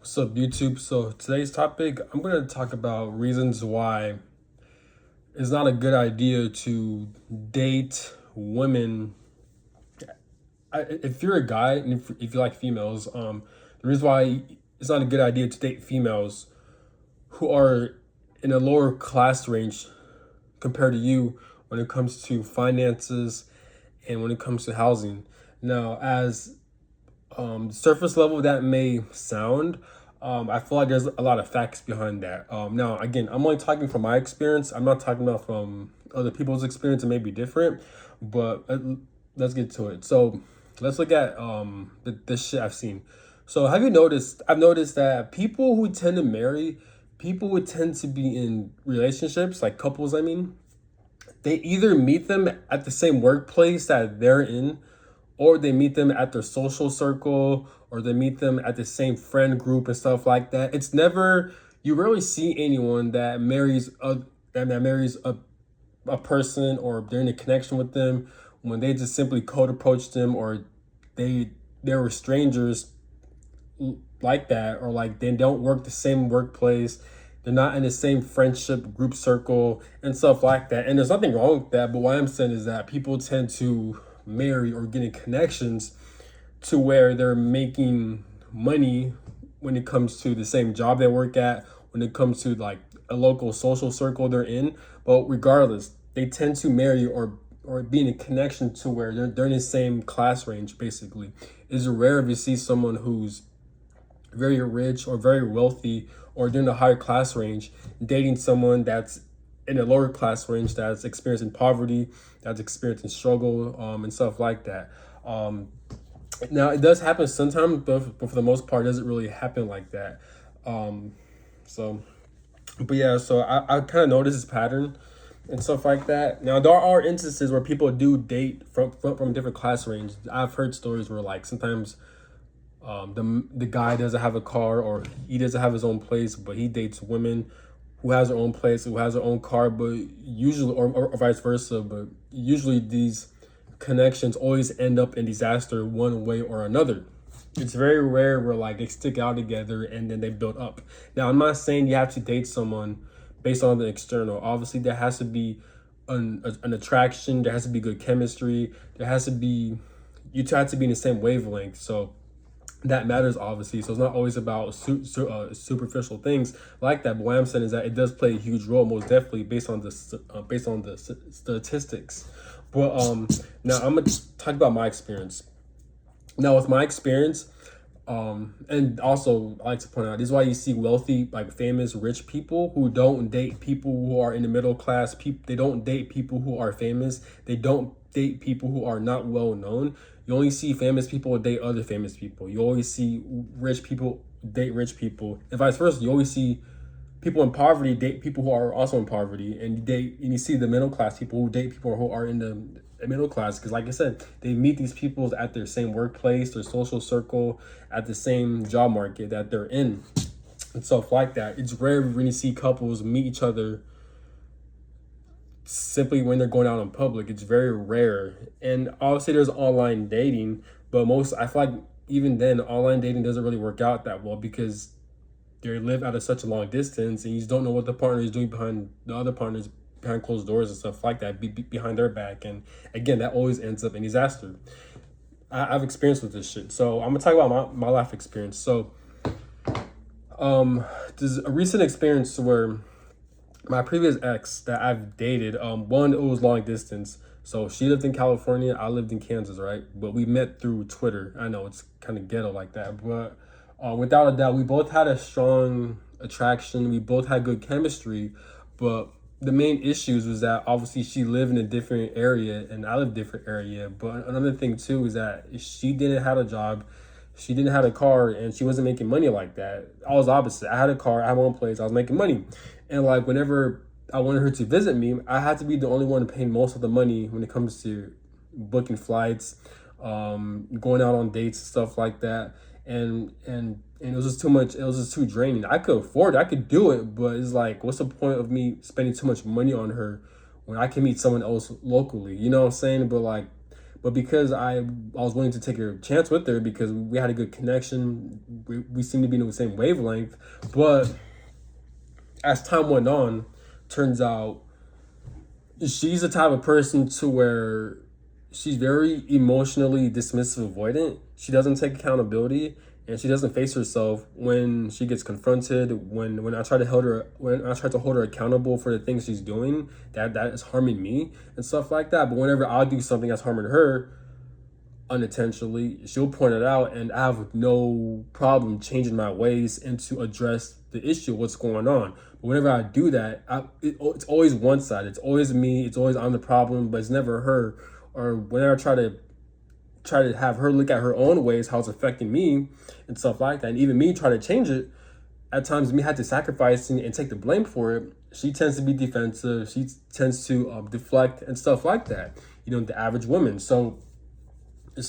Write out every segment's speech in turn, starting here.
What's up, YouTube? So today's topic, I'm going to talk about reasons why it's not a good idea to date women. If you're a guy and if you like females, the reason why it's not a good idea to date females who are in a lower class range compared to you when it comes to finances and when it comes to housing. Now, as surface level that may sound, I feel like there's a lot of facts behind that. Now, again, I'm only talking from my experience. I'm not talking about from other people's experience. It may be different, but let's get to it. So let's look at the shit I've seen. So have you noticed? I've noticed that people who tend to marry, people who tend to be in relationships, like couples, I mean, they either meet them at the same workplace that they're in, or they meet them at their social circle, or they meet them at the same friend group and stuff like that. It's never, you rarely see anyone that marries a person or they're in a connection with them when they just simply cold approach them, or they were strangers like that, or like they don't work the same workplace, they're not in the same friendship group circle and stuff like that. And there's nothing wrong with that, but what I'm saying is that people tend to marry or get in connections to where they're making money when it comes to the same job they work at, when it comes to like a local social circle they're in. But regardless, they tend to marry or be in a connection to where they're in the same class range. Basically, it's rare if you see someone who's very rich or very wealthy or during the higher class range dating someone that's in a lower class range, that's experiencing poverty, that's experiencing struggle, and stuff like that. Now it does happen sometimes, but for the most part, it doesn't really happen like that. Um, so, but yeah, so I kind of notice this pattern and stuff like that. Now there are instances where people do date from different class range. I've heard stories where like sometimes the guy doesn't have a car, or he doesn't have his own place, but he dates women who has their own place, who has their own car, but usually, or vice versa, but usually these connections always end up in disaster one way or another. It's very rare where like they stick out together and then they build up. Now, I'm not saying you have to date someone based on the external. Obviously, there has to be an attraction. There has to be good chemistry. There has to be, you two have to be in the same wavelength. So that matters, obviously. So it's not always about superficial things like that. But what I'm saying is that it does play a huge role, most definitely, based on the statistics. But now I'm gonna talk about my experience. Now with my experience, and also I like to point out, this is why you see wealthy, like famous, rich people who don't date people who are in the middle class. People, they don't date people who are famous. They don't date people who are not well known. You only see famous people date other famous people. You always see rich people date rich people, and vice versa. You always see people in poverty date people who are also in poverty, and you see the middle class people who date people who are in the middle class, because like I said, they meet these people at their same workplace, their social circle, at the same job market that they're in and stuff like that. It's rare when you see couples meet each other simply when they're going out in public. It's very rare. And obviously there's online dating, but I feel like even then online dating doesn't really work out that well, because they live at such a long distance and you just don't know what the partner is doing behind the other partners, behind closed doors and stuff like that, behind their back. And again, that always ends up in disaster. I've experienced with this shit. So I'm gonna talk about my life experience. So there's a recent experience where my previous ex that I've dated, one, it was long distance. So she lived in California, I lived in Kansas, right? But we met through Twitter. I know it's kind of ghetto like that, but without a doubt, we both had a strong attraction. We both had good chemistry, but the main issues was that obviously she lived in a different area and I live in a different area. But another thing too is that she didn't have a job, she didn't have a car, and she wasn't making money like that. I was opposite. I had a car, I had my own place, I was making money. And like whenever I wanted her to visit me, I had to be the only one paying most of the money when it comes to booking flights, going out on dates and stuff like that. And it was just too much. It was just too draining. I could afford it, I could do it, but it's like, what's the point of me spending too much money on her when I can meet someone else locally? You know what I'm saying? But like, But because I was willing to take a chance with her because we had a good connection, we seemed to be in the same wavelength. But as time went on, turns out she's the type of person to where she's very emotionally dismissive avoidant. She doesn't take accountability and she doesn't face herself when she gets confronted. When I try to hold her accountable for the things she's doing that is harming me and stuff like that. But whenever I do something that's harming her unintentionally, she'll point it out, and I have no problem changing my ways and to address the issue, what's going on. But whenever I do that, it's always one side. It's always me. It's always I'm the problem, but it's never her. Or whenever I try to have her look at her own ways, how it's affecting me and stuff like that, and even me try to change it, at times me had to sacrifice and take the blame for it. She tends to be defensive. She tends to deflect and stuff like that. The average woman. So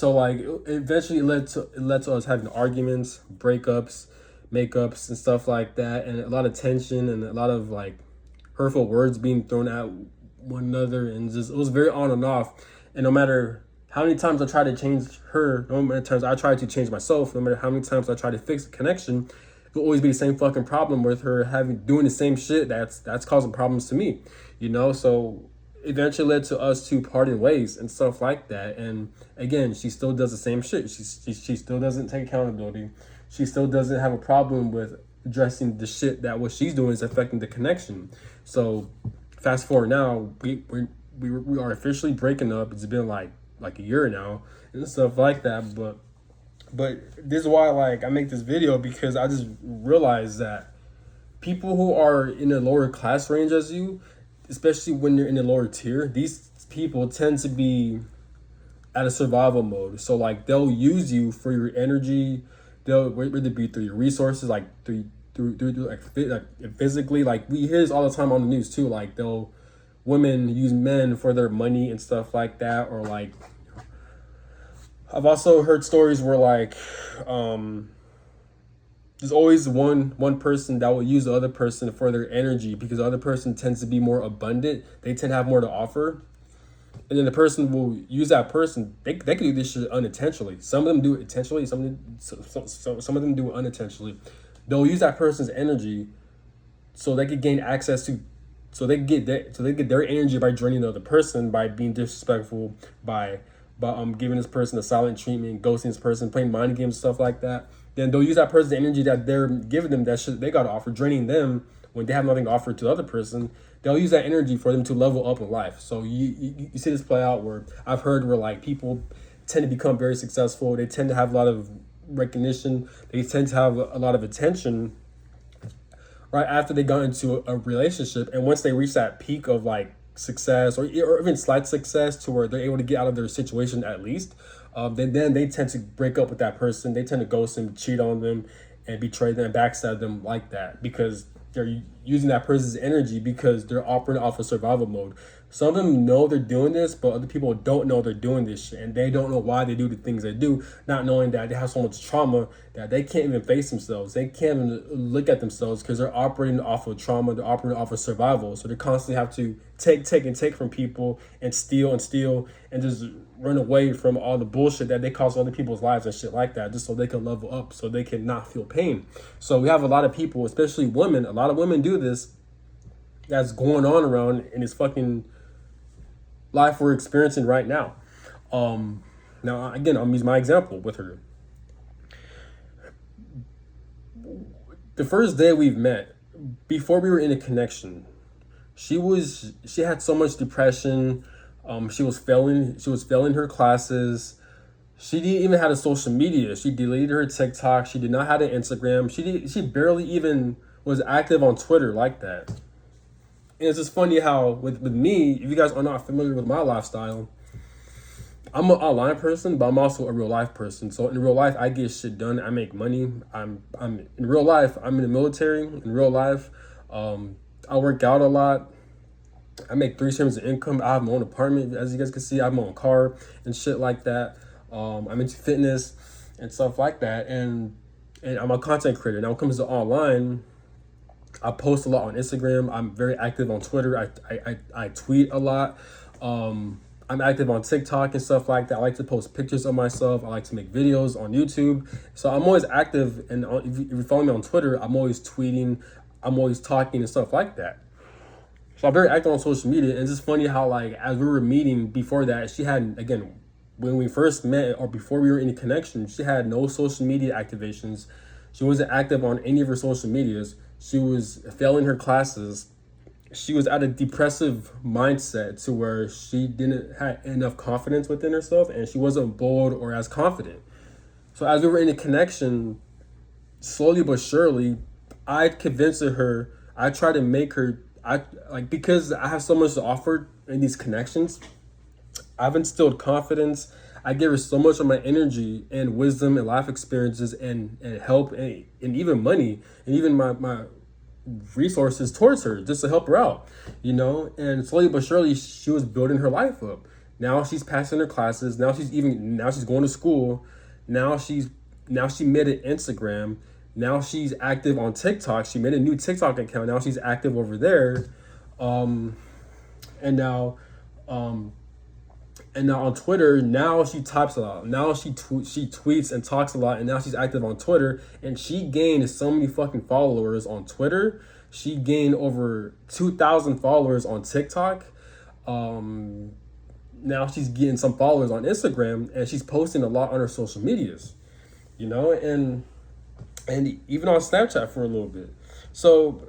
like eventually it led to us having arguments, breakups, makeups and stuff like that, and a lot of tension and a lot of like hurtful words being thrown at one another, and just it was very on and off. And no matter how many times I tried to change her, no matter times I tried to change myself, no matter how many times I tried to fix the connection, it will always be the same fucking problem with her doing the same shit that's causing problems to me. So eventually led to us two parting ways and stuff like that. And again, she still does the same shit. She still doesn't take accountability. She still doesn't have a problem with addressing the shit that what she's doing is affecting the connection. So fast forward now, we are officially breaking up. It's been like a year now and stuff like that. But this is why like I make this video, because I just realized that people who are in a lower class range as you, especially when you're in the lower tier, these people tend to be at a survival mode. So like they'll use you for your energy. They'll whether it be through your resources, like through like physically. Like we hear this all the time on the news too. Like women use men for their money and stuff like that. Or like I've also heard stories where like there's always one person that will use the other person for their energy, because the other person tends to be more abundant. They tend to have more to offer. And then the person will use that person. They can do this shit unintentionally. Some of them do it intentionally. Some of them do it unintentionally. They'll use that person's energy so they could gain access to, so they get their energy by draining the other person, by being disrespectful, by giving this person a silent treatment, ghosting this person, playing mind games, stuff like that. Then they'll use that person's energy that they're giving them, that shit they got to offer, draining them when they have nothing to offer to the other person. They'll use that energy for them to level up in life. So you see this play out where I've heard where like people tend to become very successful. They tend to have a lot of recognition. They tend to have a lot of attention right after they got into a relationship. And once they reach that peak of like success or even slight success to where they're able to get out of their situation at least, then they tend to break up with that person. They tend to ghost them, cheat on them, and betray them, and backstab them like that, because they're using that person's energy, because they're operating off of survival mode. Some of them know they're doing this, but other people don't know they're doing this shit, and they don't know why they do the things they do, not knowing that they have so much trauma that they can't even face themselves. They can't even look at themselves because they're operating off of trauma. They're operating off of survival. So they constantly have to take from people and steal and just run away from all the bullshit that they cause other people's lives and shit like that, just so they can level up, so they can not feel pain. So we have a lot of people, especially women, a lot of women do this, that's going on around in this fucking life we're experiencing right now. Now again, I'll use my example with her. The first day we've met, before we were in a connection, she had so much depression. She was failing her classes. She didn't even have a social media. She deleted her TikTok. She did not have an Instagram. She barely even was active on Twitter like that. And it's just funny how with me, if you guys are not familiar with my lifestyle, I'm an online person, but I'm also a real life person. So in real life, I get shit done. I make money. I'm in real life, I'm in the military. In real life, I work out a lot. I make 3 streams of income. I have my own apartment, as you guys can see. I have my own car and shit like that. I'm into fitness and stuff like that. And I'm a content creator. Now, when it comes to online, I post a lot on Instagram. I'm very active on Twitter. I tweet a lot. I'm I'm active on TikTok and stuff like that. I like to post pictures of myself. I like to make videos on YouTube. So I'm always active. And if you follow me on Twitter, I'm always tweeting. I'm always talking and stuff like that. So I'm very active on social media. And it's just funny how, like, as we were meeting before that, she had, again, when we first met or before we were in a connection, she had no social media activations. She wasn't active on any of her social medias. She was failing her classes. She was at a depressive mindset to where she didn't have enough confidence within herself, and she wasn't bold or as confident. So as we were in a connection, slowly but surely, I convinced her. I tried to make her. I like, because I have so much to offer in these connections. I've instilled confidence. I give her so much of my energy and wisdom and life experiences and help and even money and even my resources towards her just to help her out, and slowly but surely she was building her life up. Now she's passing her classes. Now she's going to school. Now she made an Instagram. Now she's active on TikTok. She made a new TikTok account. Now she's active over there. And now on Twitter, now she types a lot. Now she tweets and talks a lot, and now she's active on Twitter. And she gained so many fucking followers on Twitter. She gained over 2,000 followers on TikTok. Now she's getting some followers on Instagram, and she's posting a lot on her social medias, and even on Snapchat for a little bit. So,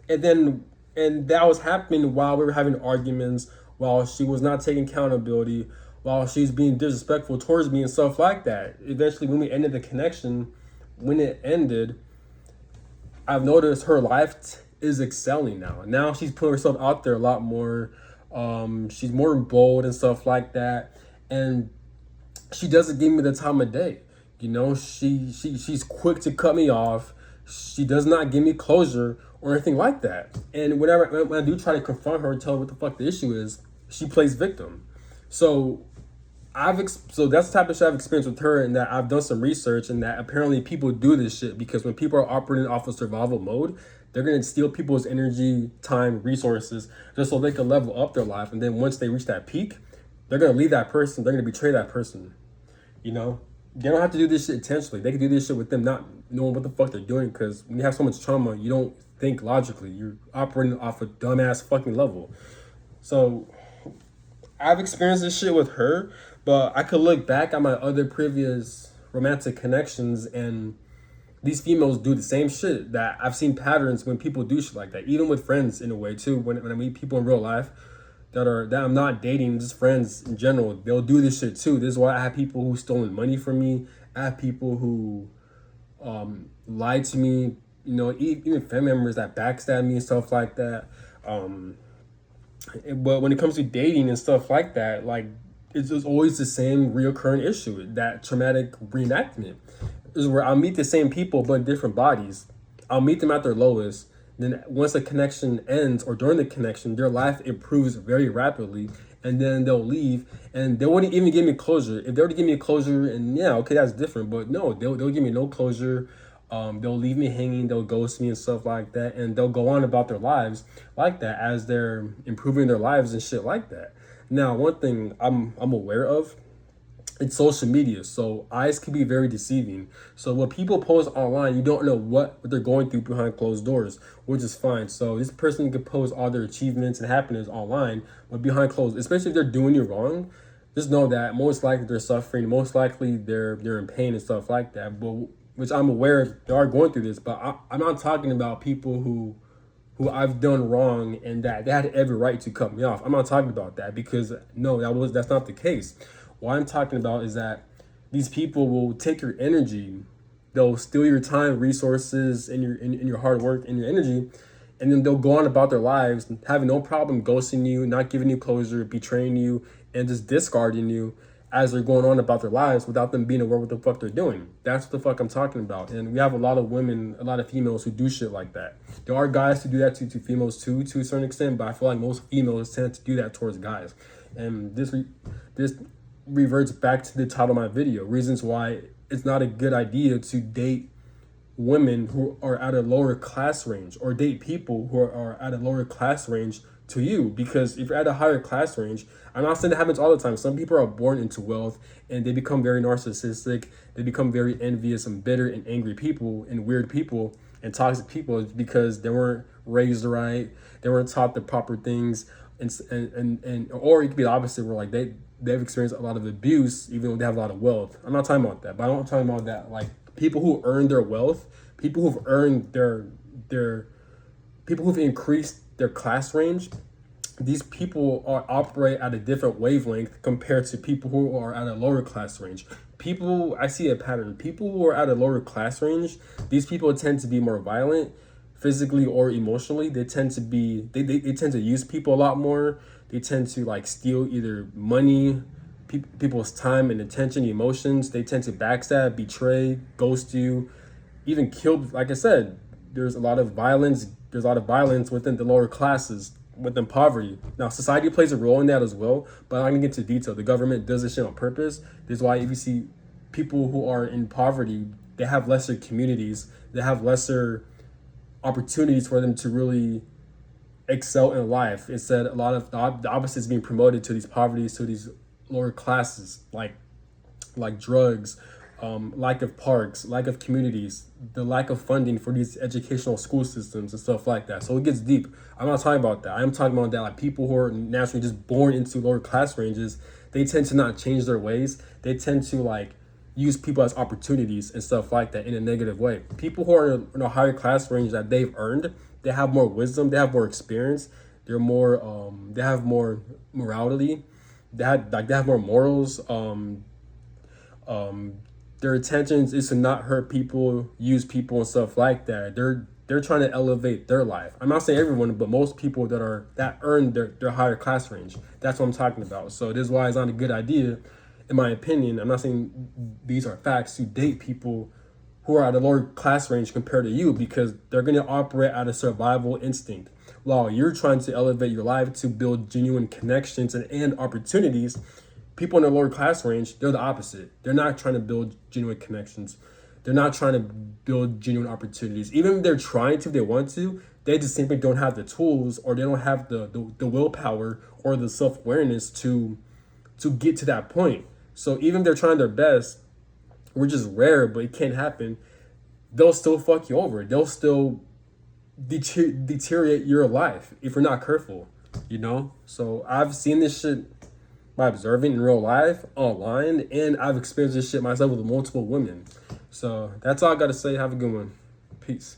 and that was happening while we were having arguments, while she was not taking accountability, while she was being disrespectful towards me and stuff like that. Eventually, when we ended the connection, when it ended, I've noticed her life is excelling now. Now she's putting herself out there a lot more. She's more bold and stuff like that. And she doesn't give me the time of day. She's quick to cut me off. She does not give me closure or anything like that. And when I do try to confront her and tell her what the fuck the issue is, she plays victim. So so that's the type of shit I've experienced with her, and that I've done some research, and that apparently people do this shit because when people are operating off of survival mode, they're gonna steal people's energy, time, resources, just so they can level up their life. And then once they reach that peak, they're gonna leave that person. They're gonna betray that person. They don't have to do this shit intentionally. They can do this shit with them not knowing what the fuck they're doing, because when you have so much trauma, you don't think logically. You're operating off a dumbass fucking level. So I've experienced this shit with her, but I could look back at my other previous romantic connections, and these females do the same shit. That I've seen patterns when people do shit like that, even with friends in a way too. When I meet people in real life that I'm not dating, just friends in general, they'll do this shit too. This is why I have people who stolen money from me. I have people who lied to me. Even family members that backstab me and stuff like that. But when it comes to dating and stuff like that, like, it's always the same reoccurring issue, that traumatic reenactment. This is where I'll meet the same people but in different bodies. I'll meet them at their lowest. Then once the connection ends, or during the connection, their life improves very rapidly, and then they'll leave, and they wouldn't even give me closure. If they were to give me a closure, and yeah, okay, that's different. But no, they'll give me no closure. They'll leave me hanging. They'll ghost me and stuff like that, and they'll go on about their lives like that as they're improving their lives and shit like that. Now, one thing I'm aware of, it's social media. So eyes can be very deceiving. So what people post online, you don't know what they're going through behind closed doors, which is fine. So this person could post all their achievements and happiness online, but behind closed, especially if they're doing you wrong, just know that most likely they're suffering. Most likely they're in pain and stuff like that. But which I'm aware they are going through this. But I'm not talking about people who I've done wrong and that they had every right to cut me off. I'm not talking about that, because no, that's not the case. What I'm talking about is that these people will take your energy, they'll steal your time, resources, and your hard work and your energy, and then they'll go on about their lives, having no problem ghosting you, not giving you closure, betraying you, and just discarding you as they're going on about their lives without them being aware what the fuck they're doing. That's what the fuck I'm talking about. And we have a lot of women, a lot of females who do shit like that. There are guys who do that to females too, to a certain extent, but I feel like most females tend to do that towards guys. And this reverts back to the title of my video, reasons why it's not a good idea to date women who are at a lower class range, or date people who are at a lower class range to you, because if you're at a higher class range, I'm not saying it happens all the time. Some people are born into wealth and they become very narcissistic. They become very envious and bitter and angry people and weird people and toxic people because they weren't raised right. They weren't taught the proper things. And or it could be the opposite, where like they've experienced a lot of abuse even though they have a lot of wealth. I'm not talking about that, but I'm talking about that like people who earn their wealth, people who've earned their people who've increased their class range. These people operate at a different wavelength compared to people who are at a lower class range. People, I see a pattern. People who are at a lower class range, these people tend to be more violent, physically or emotionally. They tend to be, they tend to use people a lot more. They tend to like steal either money, people's time and attention, emotions. They tend to backstab, betray, ghost you, even kill. Like I said, there's a lot of violence. There's a lot of violence within the lower classes, within poverty. Now, society plays a role in that as well, but I'm not gonna get into detail. The government does this shit on purpose. This is why if you see people who are in poverty, they have lesser communities. They have lesser opportunities for them to really excel in life. Instead, a lot of the opposite is being promoted to these poverties, to these lower classes, like drugs, lack of parks, lack of communities, the lack of funding for these educational school systems and stuff like that. So it gets deep. I'm not talking about that. I'm talking about that like people who are naturally just born into lower class ranges, they tend to not change their ways. They tend to like use people as opportunities and stuff like that in a negative way. People who are in a higher class range that they've earned, they have more wisdom, they have more experience, they're more they have more morality, they have more morals. Their intentions is to not hurt people, use people and stuff like that. They're trying to elevate their life. I'm not saying everyone, but most people that earn their higher class range. That's what I'm talking about. So this is why it's not a good idea, in my opinion. I'm not saying these are facts, to date people who are at a lower class range compared to you, because they're gonna operate out of survival instinct. While you're trying to elevate your life to build genuine connections and opportunities, people in the lower class range, they're the opposite. They're not trying to build genuine connections. They're not trying to build genuine opportunities. Even if they're trying to, they want to, they just simply don't have the tools, or they don't have the willpower or the self-awareness to get to that point. So even if they're trying their best, which is rare, but it can happen, they'll still fuck you over. They'll still deteriorate your life if you're not careful, you know? So I've seen this shit by observing in real life, online, and I've experienced this shit myself with multiple women. So that's all I gotta say. Have a good one. Peace.